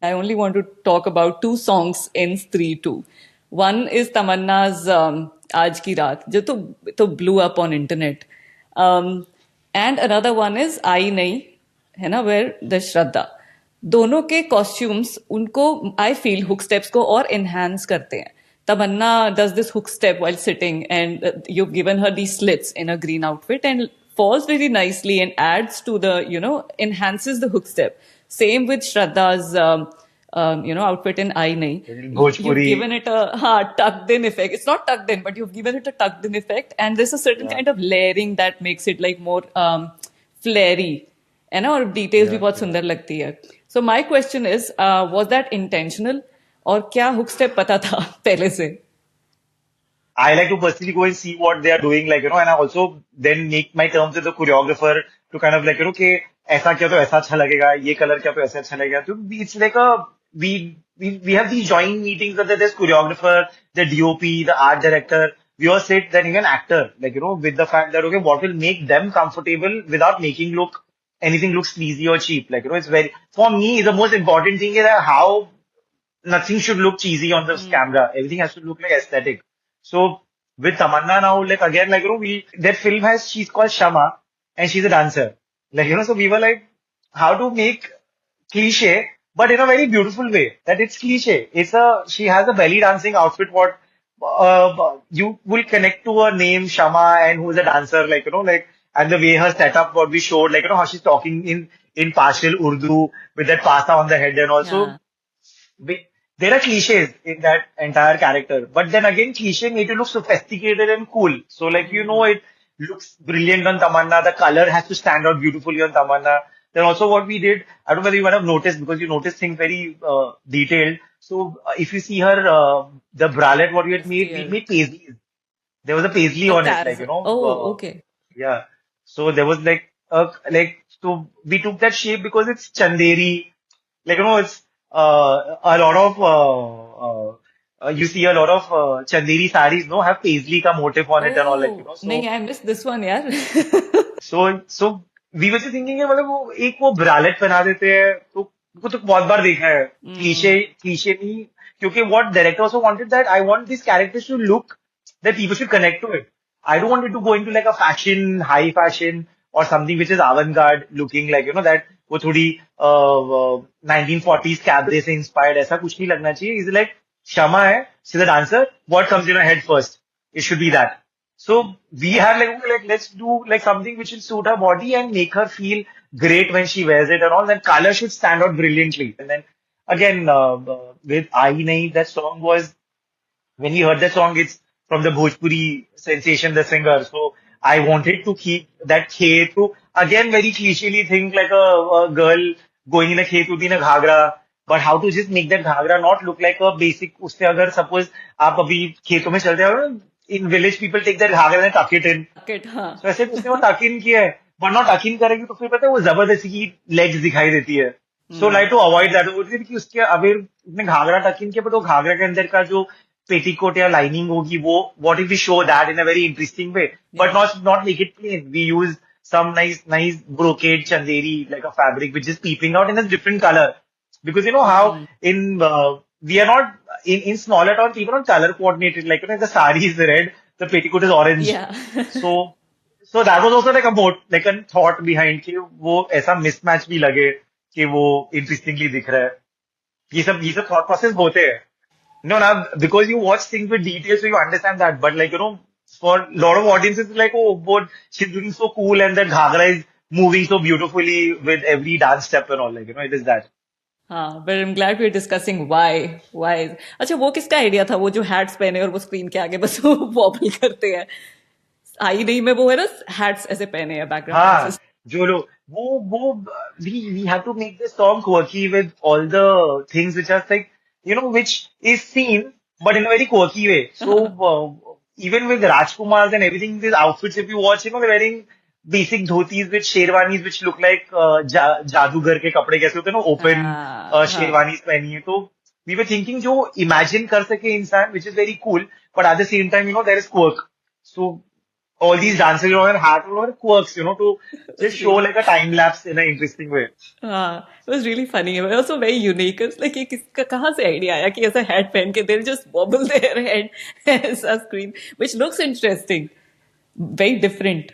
I only want to talk about two songs in Stree 2. One is Tamanna's Aaj Ki Raat, जो तो blew up on internet. And another one is Aayi Nai, है ना, where the Shraddha. दोनों के costumes उनको I feel hook steps को और enhance करते हैं. Tamanna does this hook step while sitting, and you've given her these slits in a green outfit and falls really nicely and adds to the, enhances the hook step. Same with Shraddha's, outfit in Aayi Nai. You've Bhojpuri. given it a tucked in effect. It's not tucked in, but you've given it a tucked in effect. And there's a certain Yeah, kind of layering that makes it like more flary. है ना, और details भी yeah, बहुत yeah. सुंदर लगती है. So my question is, was that intentional, और क्या हुक स्टेप पता था पहले से? I like to personally go and see what they are doing, like, and I also then make my terms with the choreographer to kind of like, कि ऐसा किया तो ऐसा अच्छा लगेगा, ये color किया तो ऐसा अच्छा लगेगा. So it's like we have these joint meetings where there's choreographer, the DOP, the art director. We all sit, then even actor, like, with the fact that, okay, what will make them comfortable without making anything look sleazy or cheap. Like, it's for me, the most important thing is that how nothing should look cheesy on this camera. Everything has to look like aesthetic. So with Tamanna now, like again, like, that film she's called Shama and she's a dancer. Like, so we were like, how to make cliche, but in a very beautiful way. That it's cliche. She has a belly dancing outfit. What you will connect to her name, Shama, and who's a dancer, like, and the way her setup, what we showed, like, how she's talking in partial Urdu with that pasta on the head, and also हाँ. there are cliches in that entire character, but then again, cliche made it look sophisticated and cool. So, like, it looks brilliant on Tamanna. The color has to stand out beautifully on Tamanna. Then also what we did, I don't know whether you might have noticed because you notice things very detailed. So, if you see her, the bralette, what we had made, we Steer. made paisley. There was a paisley A on it, like, Taz. Oh, okay. yeah. So there was so we took that shape because it's Chanderi, like, it's a lot of you see a lot of Chanderi saris, no, have paisley ka motif on it and all, like, Oh, नहीं, I missed this one, यार. so we were just thinking कि मतलब वो एक वो bralette पहना देते हैं तो वो तो बहुत बार देखा है क्लीशे क्लीशे नहीं क्योंकि what director also wanted that I want these characters to look that people should connect to it. I don't want it to go into like a fashion, high fashion or something which is avant-garde looking like, that वो थोड़ी 1940s cabaret से inspired ऐसा कुछ नहीं लगना चाहिए. Is like Shama है, she's a dancer. What comes in her head first? It should be that. So we had like, okay, like let's do like something which will suit her body and make her feel great when she wears it and all. Then color should stand out brilliantly. And then again with Aayi Nai, that song was when we heard that song, it's from the Bhojpuri sensation, the singer. So I wanted to keep that khe to again very clichély think like a girl going in a khe in a ghagra. But how to just make that ghagra not look like a basic उससे अगर suppose आप अभी खेतों में चलते हो in village people take that ghagra and tuck it in. Bucket, हाँ. So ऐसे उसने वो tuck in किया है but not tuck in करेगी तो फिर पता है वो जबरदस्ती की legs दिखाई देती है. So like to avoid that वो कि उसके अगर उसने घाघरा tuck in किया but वो घाघरा के अंदर का जो पेटीकोट या लाइनिंग होगी वो what if we show that in a very interesting way but not make it plain. We use some nice brocade chanderi like a fabric which is peeping out in a different color because you know how in we are not in smaller towns people are not color coordinated like if the sari is red the petticoat is orange. Yeah. So that was also like a like a thought behind कि वो ऐसा mismatch भी लगे कि वो interestingly दिख रहा है. ये सब thought process होते हैं. No, now because you watch things with detail, so you understand that. But like for a lot of audiences, it's like, oh, but she's looking so cool, and that ghagra is moving so beautifully with every dance step and all. Like it is that. हाँ, but I'm glad we're discussing why. Why? अच्छा, वो किसका idea था, वो जो hats पहने और वो स्क्रीन के आगे बस वो वॉबल करते हैं? आई नहीं में वो है ना, हैट्स ऐसे पहने हैं, बैकग्राउंड हाँ, डांसर्स. जो लोग वो we have to make this song quirky with all the things which are like which is seen but in a very quirky way. So even with Rajkumars and everything, these outfits if you watch, they're wearing basic dhotis with sherwanis which look like जादूगर के कपड़े कैसे होते हैं ना open हाँ, हाँ. शेरवानीज पहनी है तो we were thinking जो imagine कर सके इंसान which is very cool but at the same time there is quirk. So all these dancers had a lot of quirks, to It just was show really, like a time lapse in an interesting way. it was really funny. It was also very unique. It's like, ये किसका कहाँ से idea आया कि ऐसा hat पहन के they'll just wobble their head as a screen, which looks interesting, very different.